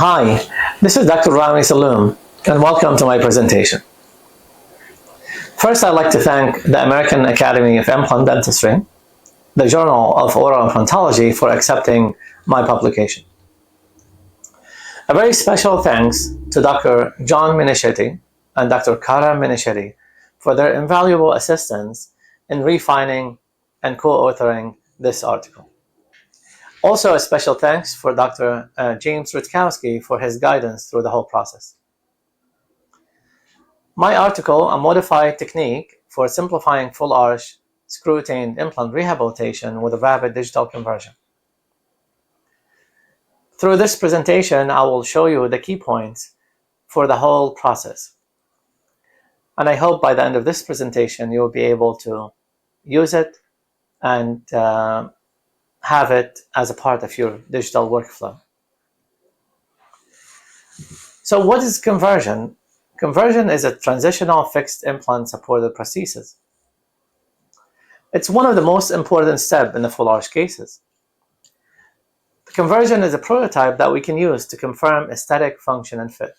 Hi, this is Dr. Rami Saloom, and welcome to my presentation. First, I'd like to thank the American Academy of Implant Dentistry, the Journal of Oral Implantology, for accepting my publication. A very special thanks to Dr. John Minichetti and Dr. Cara Minichetti for their invaluable assistance in refining and co-authoring this article. Also, a special thanks for Dr. James Rutkowski for his guidance through the whole process. My article, A Modified Technique for Simplifying Full Arch Screw-Retained Implant Rehabilitation with a Rapid Digital Conversion. Through this presentation, I will show you the key points for the whole process. And I hope by the end of this presentation, you will be able to use it and have it as a part of your digital workflow. So what is conversion? Conversion is a transitional fixed implant supported prosthesis. It's one of the most important steps in the full arch cases. The conversion is a prototype that we can use to confirm aesthetic function and fit.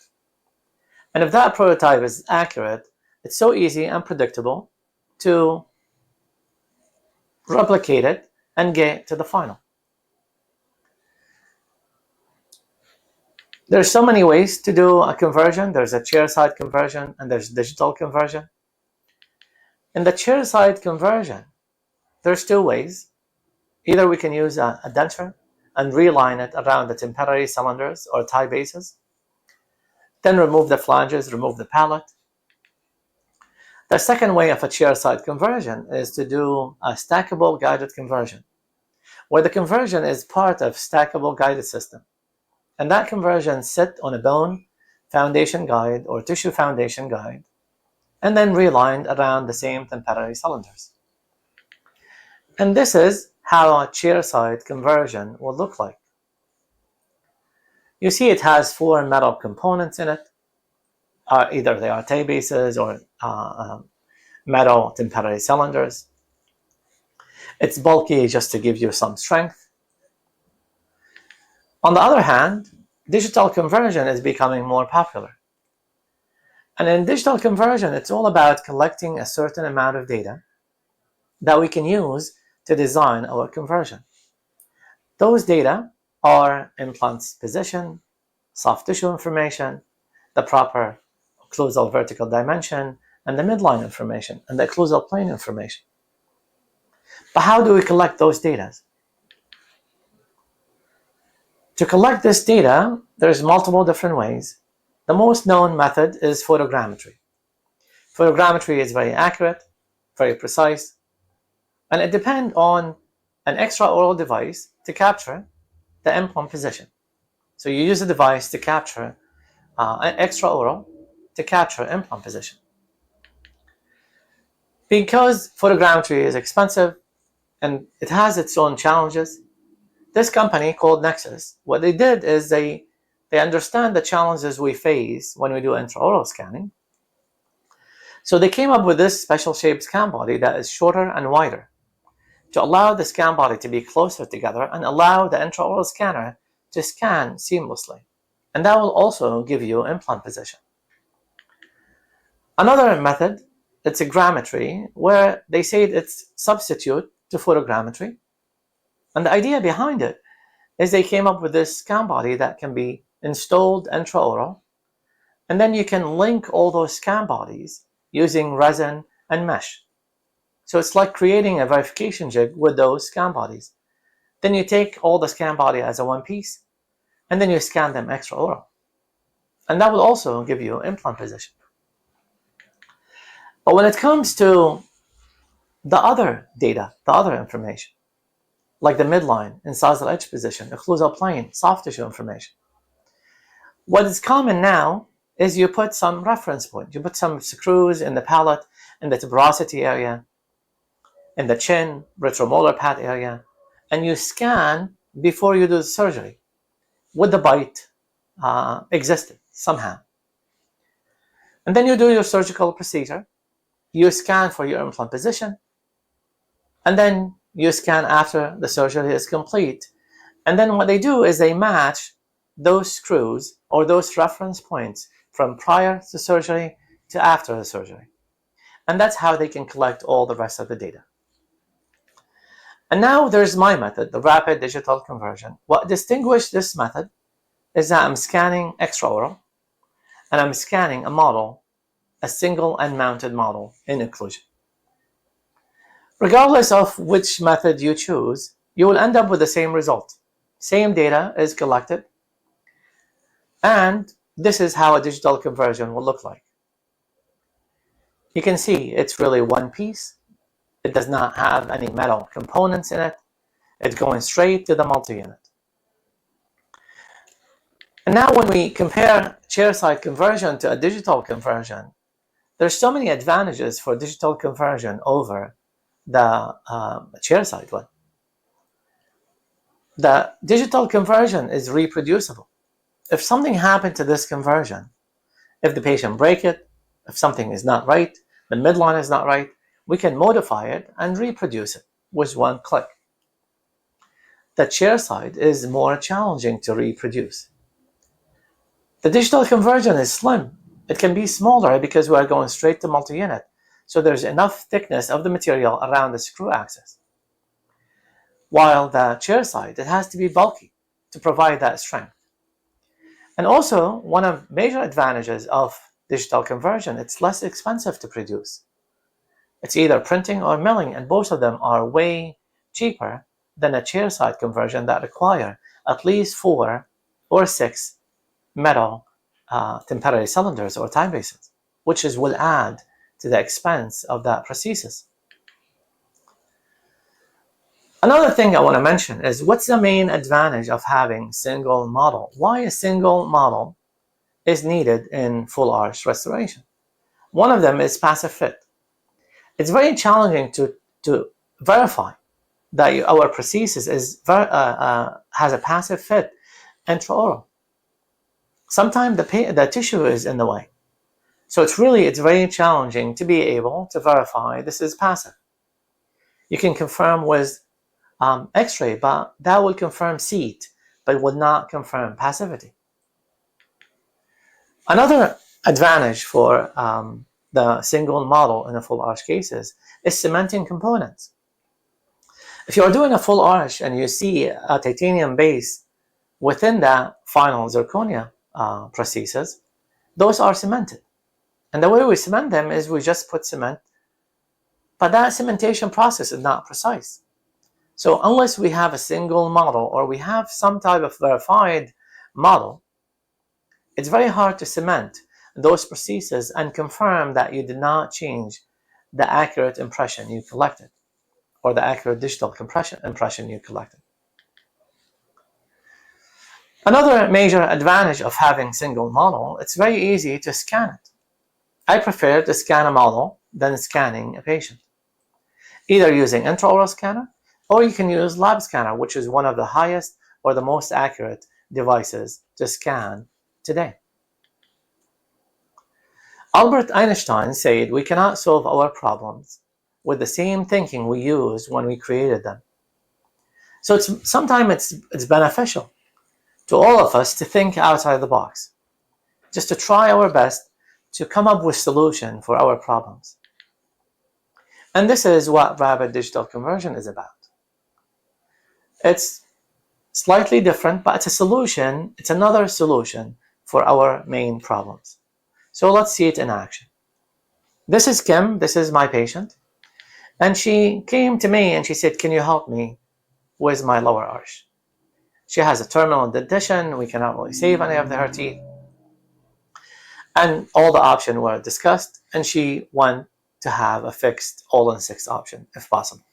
And if that prototype is accurate, it's so easy and predictable to replicate it and get to the final. There's so many ways to do a conversion. There's a chairside conversion and there's digital conversion. In the chairside conversion, there's two ways. Either we can use a denture and realign it around the temporary cylinders or tie bases. Then remove the flanges, remove the palate. The second way of a chairside conversion is to do a stackable guided conversion, where the conversion is part of stackable guided system. And that conversion sit on a bone foundation guide or tissue foundation guide, and then realigned around the same temporary cylinders. And this is how a chairside conversion will look like. You see it has four metal components in it. Either they are tie bases or metal temporary cylinders. It's bulky just to give you some strength. On the other hand, digital conversion is becoming more popular. And in digital conversion, it's all about collecting a certain amount of data that we can use to design our conversion. Those data are implant's position, soft tissue information, the proper occlusal vertical dimension, and the midline information, and the occlusal plane information. But how do we collect those data? To collect this data, there's multiple different ways. The most known method is photogrammetry. Photogrammetry is very accurate, very precise, and it depends on an extraoral device to capture the implant position. So you use a device to capture an extraoral to capture implant position. Because photogrammetry is expensive and it has its own challenges, this company called Nexus, what they did is they understand the challenges we face when we do intraoral scanning. So they came up with this special shaped scan body that is shorter and wider to allow the scan body to be closer together and allow the intraoral scanner to scan seamlessly. And that will also give you implant position. Another method, it's a grammetry, where they say it's substitute to photogrammetry. And the idea behind it is they came up with this scan body that can be installed intraoral, and then you can link all those scan bodies using resin and mesh. So it's like creating a verification jig with those scan bodies. Then you take all the scan body as a one piece, and then you scan them extraoral. And that will also give you implant position. But when it comes to the other data, the other information, like the midline, incisal edge position, occlusal plane, soft tissue information, what is common now is you put some reference point. You put some screws in the palate, in the tuberosity area, in the chin, retromolar pad area, and you scan before you do the surgery. Would the bite existed somehow? And then you do your surgical procedure. You scan for your implant position, and then you scan after the surgery is complete. And then what they do is they match those screws or those reference points from prior to surgery to after the surgery. And that's how they can collect all the rest of the data. And now there's my method, the rapid digital conversion. What distinguishes this method is that I'm scanning extraoral, and I'm scanning a model, a single and mounted model in occlusion. Regardless of which method you choose, you will end up with the same result. Same data is collected, and this is how a digital conversion will look like. You can see it's really one piece. It does not have any metal components in it. It's going straight to the multi-unit. And now when we compare chairside conversion to a digital conversion, there's so many advantages for digital conversion over the chairside one. The digital conversion is reproducible. If something happened to this conversion, if the patient break it, if something is not right, the midline is not right, we can modify it and reproduce it with one click. The chairside is more challenging to reproduce. The digital conversion is slim. It can be smaller because we are going straight to multi-unit, so there's enough thickness of the material around the screw axis. While the chairside, it has to be bulky to provide that strength. And also, one of the major advantages of digital conversion, it's less expensive to produce. It's either printing or milling, and both of them are way cheaper than a chairside conversion that require at least 4 or 6 metal temporary cylinders or time bases, which will add to the expense of that prosthesis. Another thing I want to mention is what's the main advantage of having single model? Why a single model is needed in full arch restoration? One of them is passive fit. It's very challenging to verify that our prosthesis has a passive fit intraoral. Sometimes the tissue is in the way. So it's very challenging to be able to verify this is passive. You can confirm with X-ray, but that will confirm seat, but will not confirm passivity. Another advantage for the single model in a full arch cases is cementing components. If you are doing a full arch and you see a titanium base within that final zirconia prosthesis, those are cemented. And the way we cement them is we just put cement, but that cementation process is not precise. So unless we have a single model or we have some type of verified model, it's very hard to cement those prostheses and confirm that you did not change the accurate impression you collected or the accurate digital impression you collected. Another major advantage of having single model, it's very easy to scan it. I prefer to scan a model than scanning a patient, either using intraoral scanner or you can use lab scanner, which is one of the highest or the most accurate devices to scan today. Albert Einstein said we cannot solve our problems with the same thinking we used when we created them. So sometimes it's beneficial to all of us to think outside the box, just to try our best to come up with solution for our problems. And this is what rapid digital conversion is about. It's slightly different, but it's a solution. It's another solution for our main problems. So let's see it in action. This is Kim. This is my patient. And she came to me and she said, can you help me with my lower arch? She has a terminal dentition. We cannot really save any of her teeth. And all the options were discussed, and she wanted to have a fixed all-in-6 option if possible.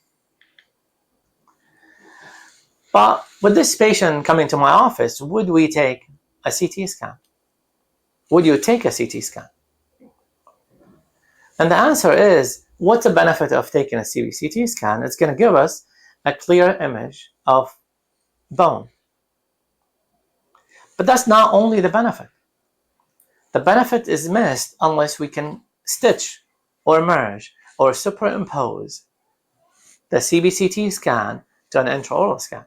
But with this patient coming to my office, would we take a CT scan? Would you take a CT scan? And the answer is, what's the benefit of taking a CT scan? It's going to give us a clear image of bone. But that's not only the benefit. The benefit is missed unless we can stitch or merge or superimpose the CBCT scan to an intraoral scan.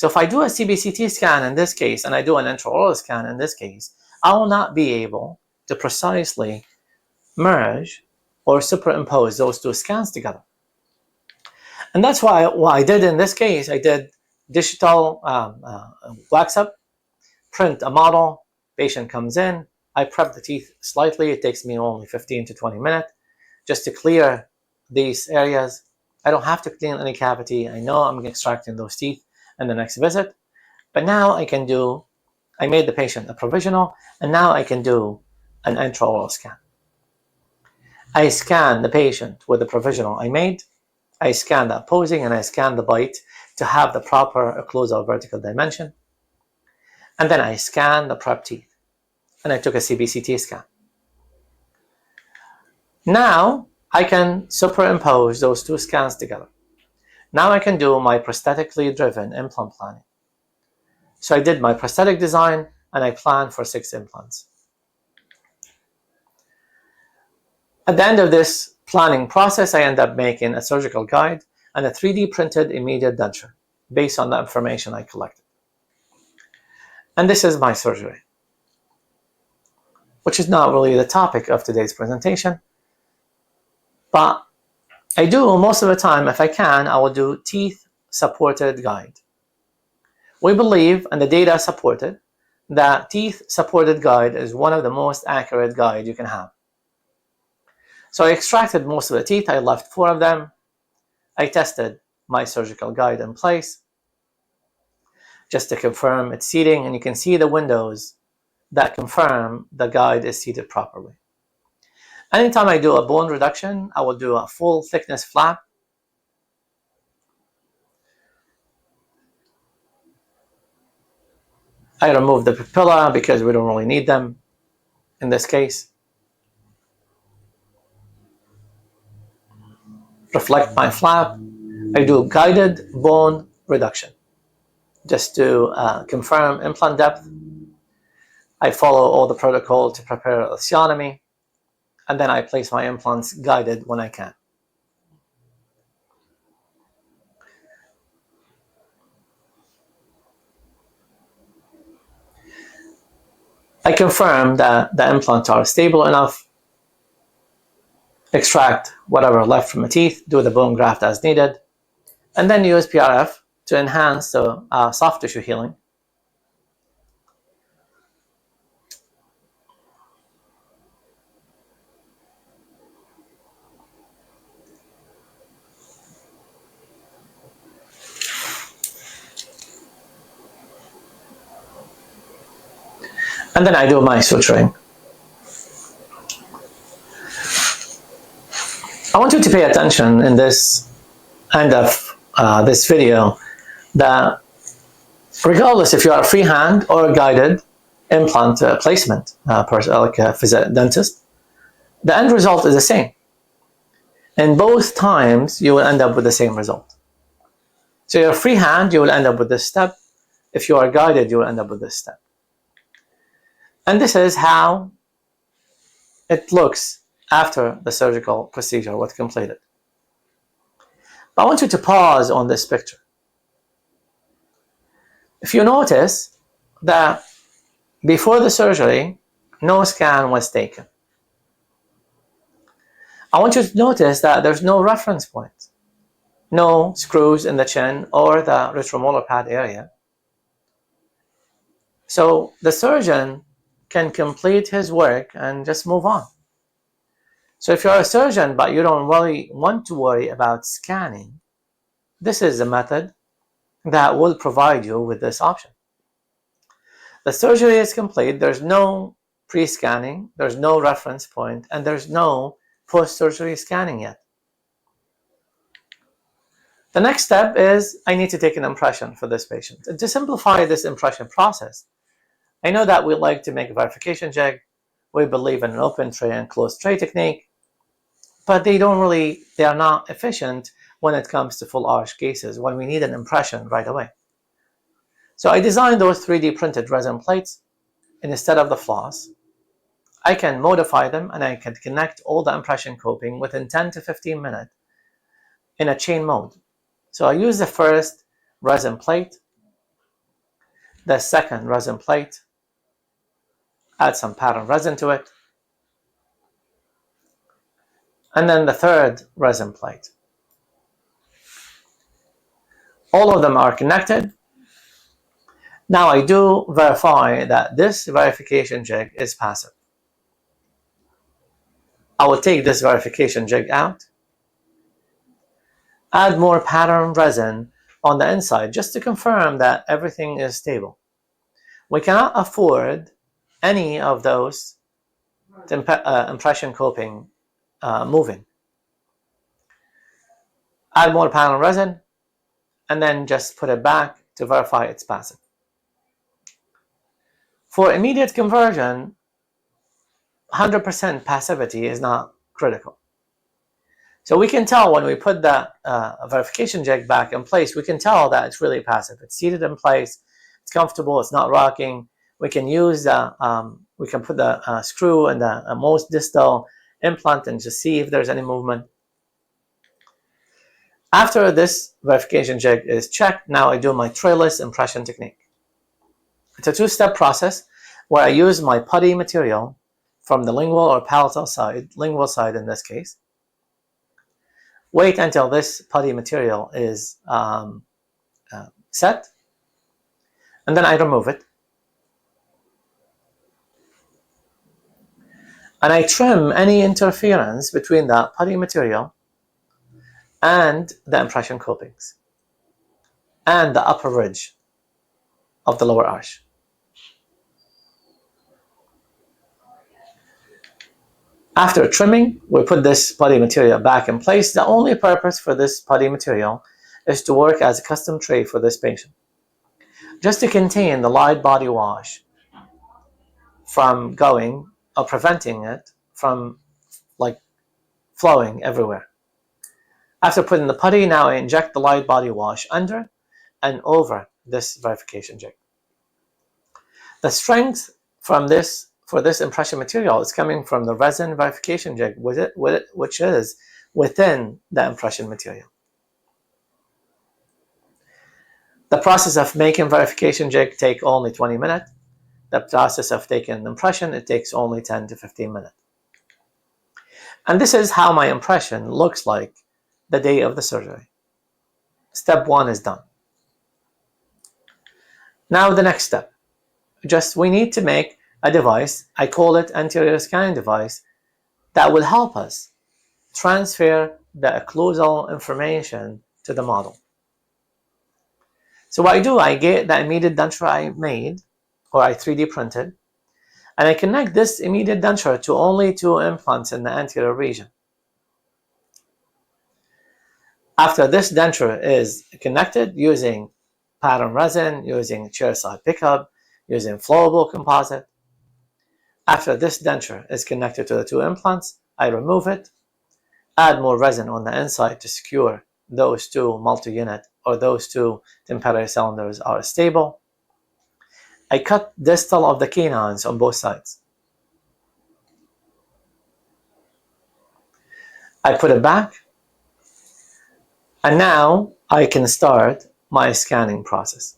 So if I do a CBCT scan in this case, and I do an intraoral scan in this case, I will not be able to precisely merge or superimpose those two scans together. And that's why what I did in this case, I did digital wax up, print a model, patient comes in, I prep the teeth slightly, it takes me only 15 to 20 minutes just to clear these areas. I don't have to clean any cavity, I know I'm extracting those teeth in the next visit, but now I made the patient a provisional, and now I can do an intraoral scan. I scan the patient with the provisional I made, I scan the opposing, and I scan the bite to have the proper occlusal vertical dimension. And then I scan the prep teeth. And I took a CBCT scan. Now I can superimpose those two scans together. Now I can do my prosthetically driven implant planning. So I did my prosthetic design and I planned for 6 implants. At the end of this planning process, I end up making a surgical guide and a 3D printed immediate denture based on the information I collected. And this is my surgery, which is not really the topic of today's presentation, but I do most of the time, if I can, I will do teeth supported guide. We believe, and the data supported, that teeth supported guide is one of the most accurate guide you can have. So I extracted most of the teeth, I left 4 of them. I tested my surgical guide in place just to confirm it's seating, and you can see the windows that confirm the guide is seated properly. Anytime I do a bone reduction, I will do a full thickness flap. I remove the papilla because we don't really need them in this case. Reflect my flap. I do guided bone reduction just to confirm implant depth. I follow all the protocol to prepare osteotomy, and then I place my implants guided when I can. I confirm that the implants are stable enough, extract whatever left from the teeth, do the bone graft as needed, and then use PRF to enhance the soft tissue healing. And then I do my suturing. I want you to pay attention in this end of this video that regardless if you are a freehand or a guided implant placement like a dentist, the end result is the same. In both times, you will end up with the same result. So you're freehand, you will end up with this step. If you are guided, you will end up with this step. And this is how it looks after the surgical procedure was completed. But I want you to pause on this picture. If you notice that before the surgery, no scan was taken. I want you to notice that there's no reference point, no screws in the chin or the retromolar pad area. So the surgeon can complete his work and just move on. So if you're a surgeon but you don't really want to worry about scanning, this is a method that will provide you with this option. The surgery is complete, there's no pre-scanning, there's no reference point, and there's no post-surgery scanning yet. The next step is I need to take an impression for this patient. And to simplify this impression process, I know that we like to make a verification jig. We believe in an open tray and closed tray technique, but they are not efficient when it comes to full arch cases, when we need an impression right away. So I designed those 3D printed resin plates, and instead of the floss, I can modify them and I can connect all the impression coping within 10 to 15 minutes in a chain mode. So I use the first resin plate, the second resin plate, add some pattern resin to it, and then the third resin plate. All of them are connected. Now I do verify that this verification jig is passive. I will take this verification jig out, add more pattern resin on the inside just to confirm that everything is stable. We cannot afford any of those impression coping moving. Add more pattern resin, and then just put it back to verify it's passive. For immediate conversion, 100% passivity is not critical. So we can tell when we put that verification jig back in place, we can tell that it's really passive. It's seated in place, it's comfortable, it's not rocking. We can use we can put the screw in the most distal implant and just see if there's any movement. After this verification jig is checked, now I do my trayless impression technique. It's a two-step process where I use my putty material from the lingual or palatal side, lingual side in this case. Wait until this putty material is set, and then I remove it. And I trim any interference between the putty material and the impression copings and the upper ridge of the lower arch. After trimming, we put this putty material back in place. The only purpose for this putty material is to work as a custom tray for this patient, just to contain the light body wash from going or preventing it from flowing everywhere. After putting the putty, now I inject the light body wash under and over this verification jig. The strength for this impression material is coming from the resin verification jig which is within the impression material. The process of making verification jig takes only 20 minutes. The process of taking impression, it takes only 10 to 15 minutes. And this is how my impression looks like the day of the surgery. Step 1 is done. Now the next step. We need to make a device, I call it anterior scanning device, that will help us transfer the occlusal information to the model. So what I do, I get the immediate denture I made, or I 3D printed, and I connect this immediate denture to only 2 implants in the anterior region. After this denture is connected using pattern resin, using chairside pickup, using flowable composite, after this denture is connected to the 2 implants, I remove it, add more resin on the inside to secure those 2 multi-unit or those 2 temporary cylinders are stable. I cut distal of the canines on both sides. I put it back, and now I can start my scanning process.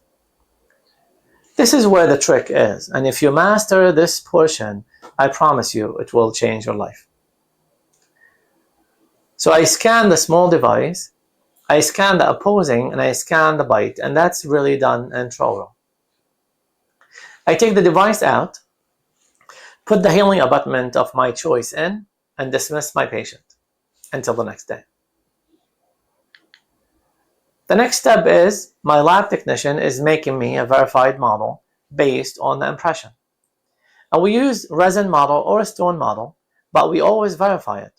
This is where the trick is, and if you master this portion, I promise you it will change your life. So I scan the small device, I scan the opposing, and I scan the bite, and that's really done intraoral. I take the device out, put the healing abutment of my choice in, and dismiss my patient until the next day. The next step is my lab technician is making me a verified model based on the impression. And we use resin model or a stone model, but we always verify it.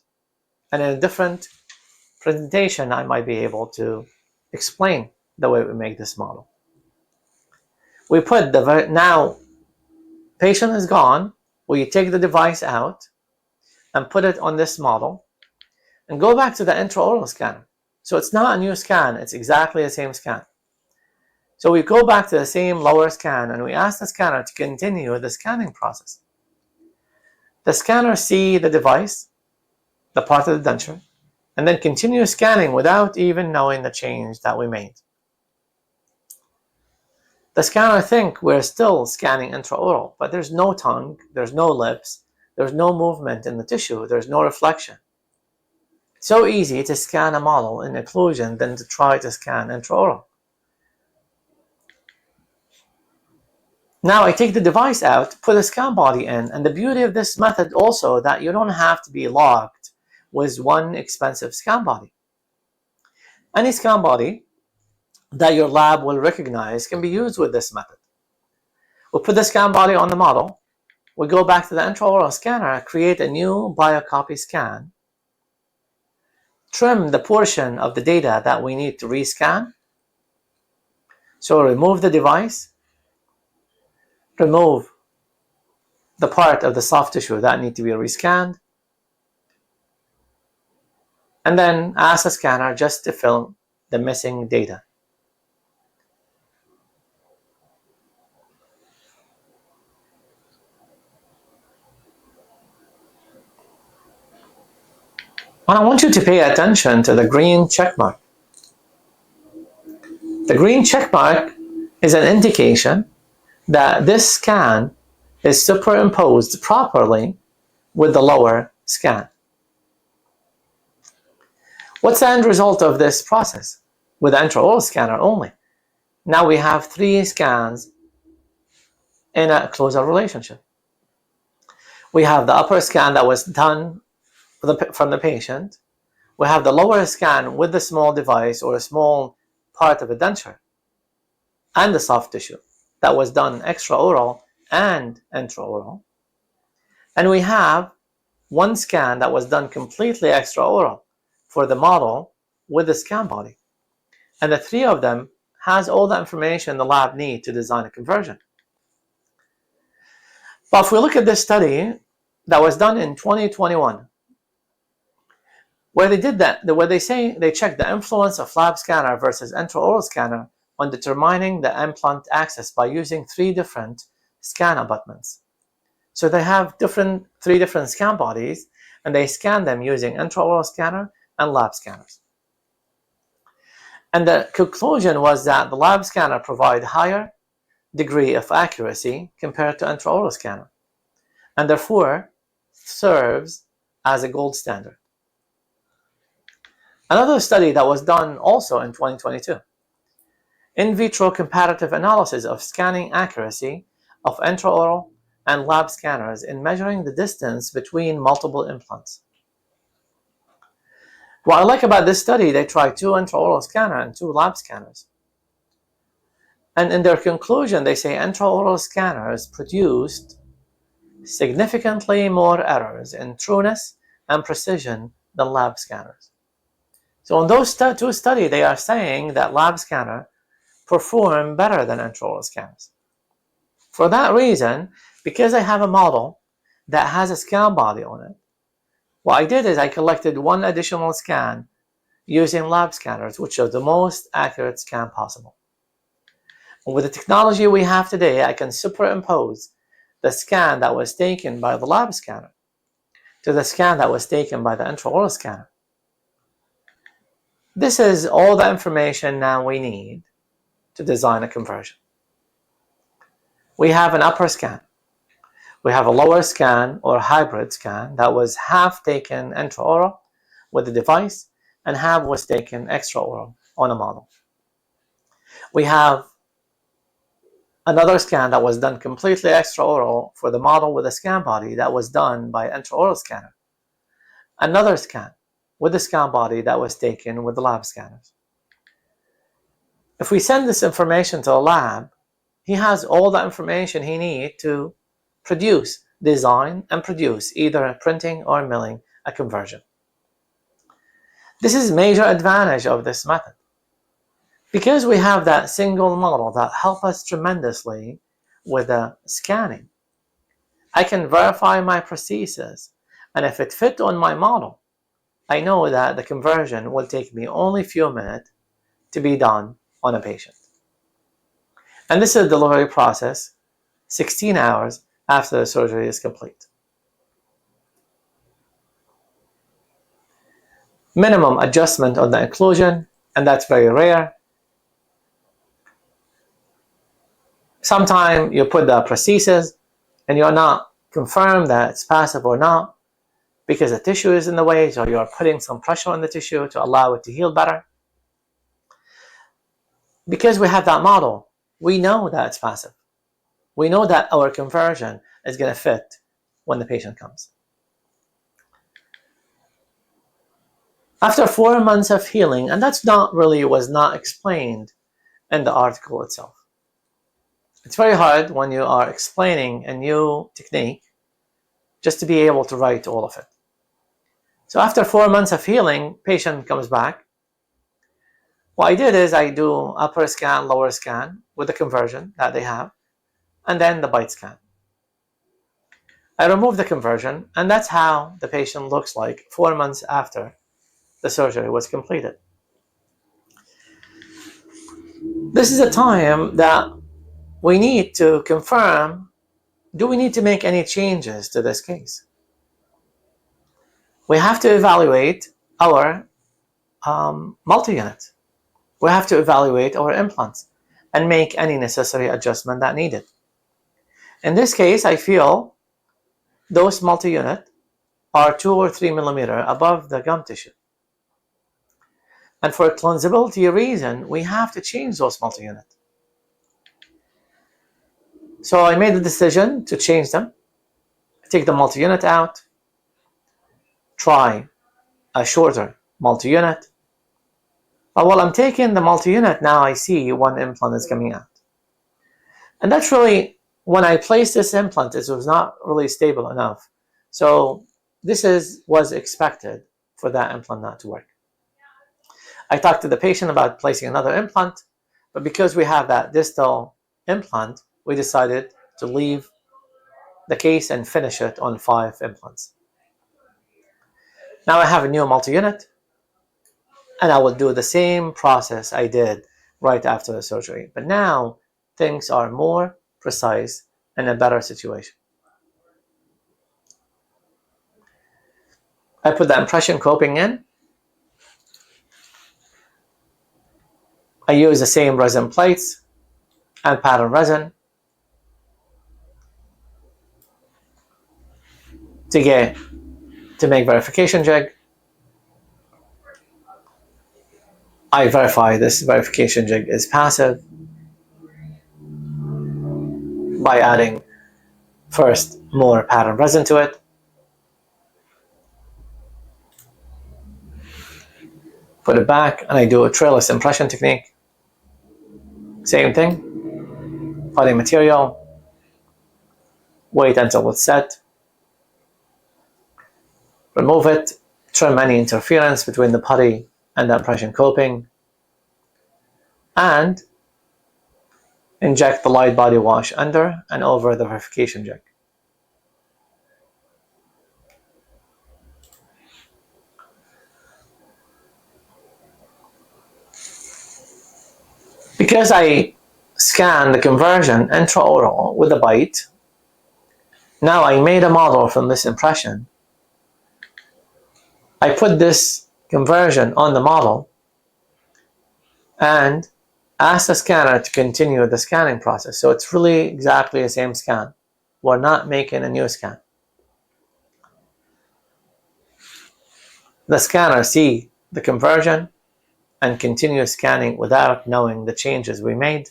And in a different presentation, I might be able to explain the way we make this model. We put now patient is gone, we take the device out and put it on this model and go back to the intraoral scanner. So it's not a new scan, it's exactly the same scan. So we go back to the same lower scan and we ask the scanner to continue the scanning process. The scanner sees the device, the part of the denture, and then continue scanning without even knowing the change that we made. The scanner thinks we're still scanning intraoral, but there's no tongue, there's no lips, there's no movement in the tissue, there's no reflection. It's so easy to scan a model in occlusion than to try to scan intraoral. Now I take the device out, put a scan body in, and the beauty of this method also that you don't have to be locked with one expensive scan body. Any scan body that your lab will recognize can be used with this method. We'll put the scan body on the model, we go back to the intraoral scanner, create a new biocopy scan, trim the portion of the data that we need to rescan. So remove the device, remove the part of the soft tissue that need to be rescanned, and then ask the scanner just to fill the missing data. And I want you to pay attention to the green check mark. The green check mark is an indication that this scan is superimposed properly with the lower scan. What's the end result of this process? With the intraoral scanner only, now we have 3 scans in a closer relationship. We have the upper scan that was done from the patient. We have the lower scan with the small device or a small part of a denture and the soft tissue that was done extraoral and intraoral. And we have one scan that was done completely extraoral for the model with the scan body. And the 3 of them has all the information the lab needs to design a conversion. But if we look at this study that was done in 2021, where they did that, where they say they checked the influence of lab scanner versus intraoral scanner on determining the implant access by using 3 different scan abutments. So they have 3 different scan bodies, and they scan them using intraoral scanner and lab scanners. And the conclusion was that the lab scanner provides higher degree of accuracy compared to intraoral scanner, and therefore serves as a gold standard. Another study that was done also in 2022, in vitro comparative analysis of scanning accuracy of intraoral and lab scanners in measuring the distance between multiple implants. What I like about this study, they tried 2 intraoral scanners and 2 lab scanners. And in their conclusion, they say intraoral scanners produced significantly more errors in trueness and precision than lab scanners. So in those 2 studies, they are saying that lab scanner perform better than intraoral scanners. For that reason, because I have a model that has a scan body on it, what I did is I collected 1 additional scan using lab scanners, which are the most accurate scan possible. And with the technology we have today, I can superimpose the scan that was taken by the lab scanner to the scan that was taken by the intraoral scanner. This is all the information now we need to design a conversion. We have an upper scan. We have a lower scan or hybrid scan that was half taken intraoral with the device and half was taken extraoral on a model. We have another scan that was done completely extraoral for the model with a scan body that was done by intraoral scanner. Another scan with the scan body that was taken with the lab scanners. If we send this information to a lab, he has all the information he needs to produce, design, and produce either printing or milling a conversion. This is a major advantage of this method. Because we have that single model that helps us tremendously with the scanning, I can verify my prosthesis, and if it fits on my model, I know that the conversion will take me only a few minutes to be done on a patient. And this is a delivery process 16 hours after the surgery is complete. Minimum adjustment on the occlusion, and that's very rare. Sometimes you put the prosthesis and you're not confirmed that it's passive or not because the tissue is in the way, so you're putting some pressure on the tissue to allow it to heal better. Because we have that model, we know that it's passive. We know that our conversion is going to fit when the patient comes. After 4 months of healing, and that's was not explained in the article itself. It's very hard when you are explaining a new technique just to be able to write all of it. So after 4 months of healing, patient comes back. What I did is I do upper scan, lower scan with the conversion that they have, and then the bite scan. I remove the conversion, and that's how the patient looks like 4 months after the surgery was completed. This is a time that we need to confirm, do we need to make any changes to this case? We have to evaluate our multi-unit. We have to evaluate our implants and make any necessary adjustment that needed. In this case, I feel those multi-unit are 2 or 3 millimeter above the gum tissue. And for a cleansability reason, we have to change those multi-unit. So I made the decision to change them, take the multi-unit out, try a shorter multi-unit. But while I'm taking the multi-unit, now I see one implant is coming out. And that's really, when I placed this implant, it was not really stable enough. So this was expected for that implant not to work. I talked to the patient about placing another implant, but because we have that distal implant, we decided to leave the case and finish it on 5 implants. Now I have a new multi-unit, and I will do the same process I did right after the surgery. But now things are more precise and a better situation. I put the impression coping in. I use the same resin plates and pattern resin to make verification jig. I verify this verification jig is passive by adding first more pattern resin to it. Put it back, and I do a trailless impression technique. Same thing, putty material, wait until it's set, remove it, trim any interference between the putty and the impression coping, and inject the light body wash under and over the verification jig. Because I scan the conversion intraoral with a bite, now I made a model from this impression. I put this conversion on the model and ask the scanner to continue the scanning process. So it's really exactly the same scan. We're not making a new scan. The scanner sees the conversion and continues scanning without knowing the changes we made.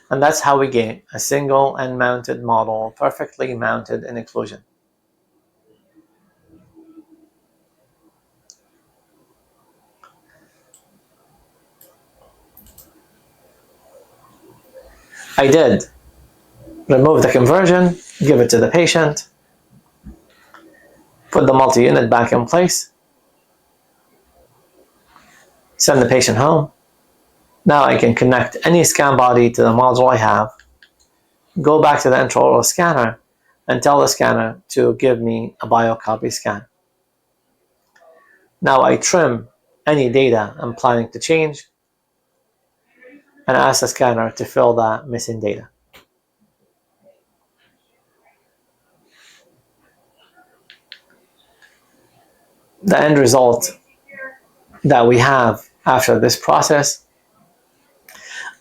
And that's how we get a single and mounted model, perfectly mounted in occlusion. I did remove the conversion, give it to the patient, put the multi-unit back in place, send the patient home. Now I can connect any scan body to the module I have, go back to the intraoral scanner, and tell the scanner to give me a biocopy scan. Now I trim any data I'm planning to change and ask the scanner to fill that missing data. The end result that we have after this process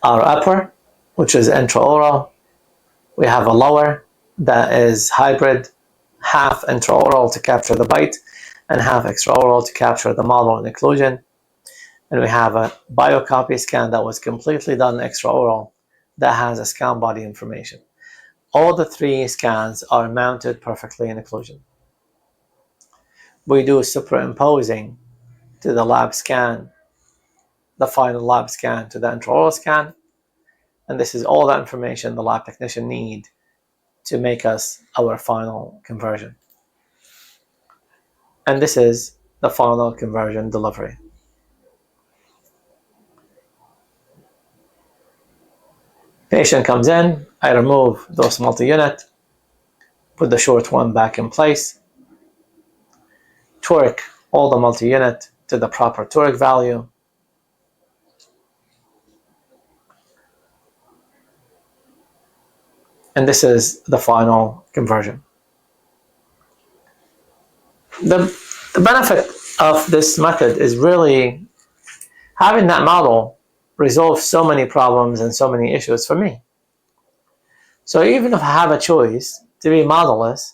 are upper which is intraoral. We have a lower that is hybrid, half intraoral to capture the bite and half extraoral to capture the model and occlusion. And we have a biocopy scan that was completely done extraoral that has a scan body information. All the three scans are mounted perfectly in occlusion. We do superimposing to the lab scan, the final lab scan to the intraoral scan, and this is all the information the lab technician need to make us our final conversion. And this is the final conversion delivery. Patient comes in, I remove those multi-unit, put the short one back in place, torque all the multi-unit to the proper torque value, and this is the final conversion. The benefit of this method is really having that model resolve so many problems and so many issues for me. So even if I have a choice to be modelless,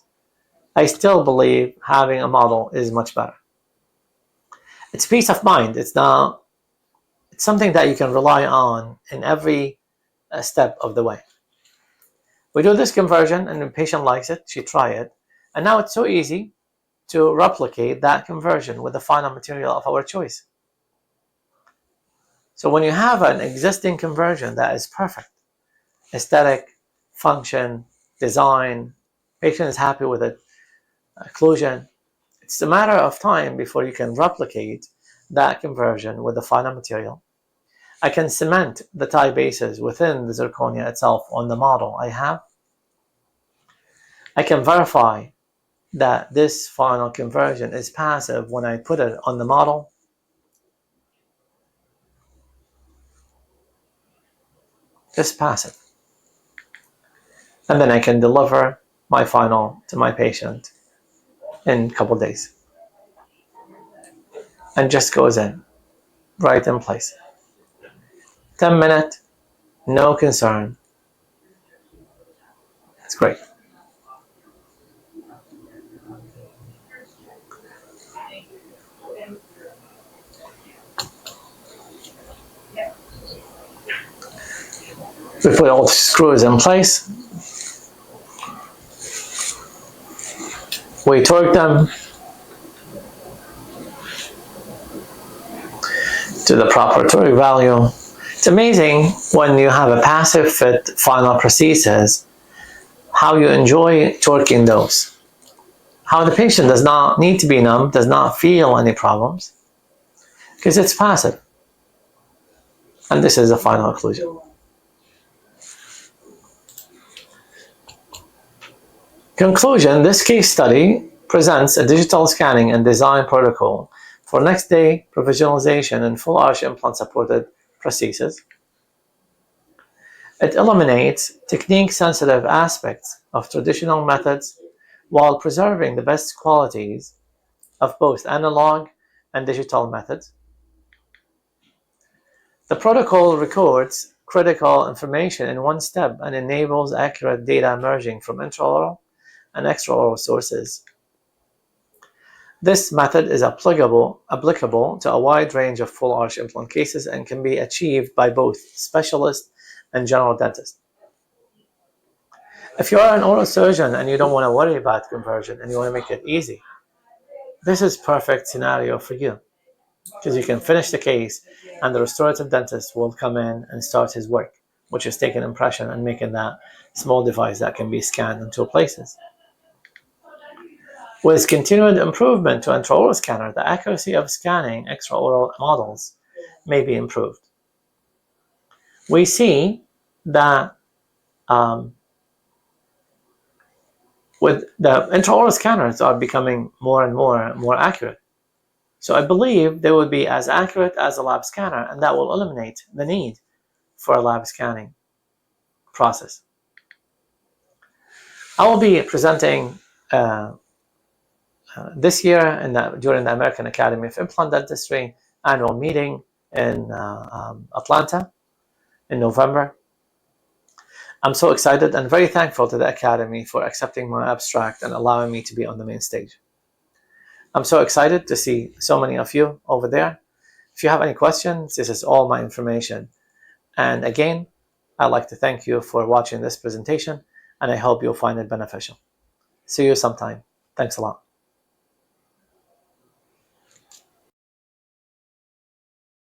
I still believe having a model is much better. It's peace of mind. It's something that you can rely on in every step of the way. We do this conversion and the patient likes it, she try it, and now it's so easy to replicate that conversion with the final material of our choice. So when you have an existing conversion that is perfect, aesthetic, function, design, patient is happy with it, occlusion, it's a matter of time before you can replicate that conversion with the final material. I can cement the tie bases within the zirconia itself on the model I have. I can verify that this final conversion is passive when I put it on the model. Just passive. And then I can deliver my final to my patient in a couple of days. And just goes in, right in place. 10 minutes, no concern. It's great. We put all the screws in place. We torque them to the proper torque value. It's amazing when you have a passive fit final prosthesis, how you enjoy torquing those. How the patient does not need to be numb, does not feel any problems, because it's passive. And this is the final occlusion. Conclusion, this case study presents a digital scanning and design protocol for next day provisionalization and full arch implant supported prosthesis. It eliminates technique sensitive aspects of traditional methods while preserving the best qualities of both analog and digital methods. The protocol records critical information in one step and enables accurate data merging from intraoral and extraoral sources. This method is applicable to a wide range of full arch implant cases and can be achieved by both specialists and general dentists. If you are an oral surgeon and you don't want to worry about conversion and you want to make it easy, this is perfect scenario for you, because you can finish the case and the restorative dentist will come in and start his work, which is taking impression and making that small device that can be scanned in two places. With continued improvement to intraoral scanner, the accuracy of scanning extraoral models may be improved. We see that with the intraoral scanners are becoming more and more accurate. So I believe they will be as accurate as a lab scanner, and that will eliminate the need for a lab scanning process. I will be presenting this year during the American Academy of Implant Dentistry annual meeting in Atlanta in November. I'm so excited and very thankful to the Academy for accepting my abstract and allowing me to be on the main stage. I'm so excited to see so many of you over there. If you have any questions, this is all my information. And again, I'd like to thank you for watching this presentation, and I hope you'll find it beneficial. See you sometime. Thanks a lot.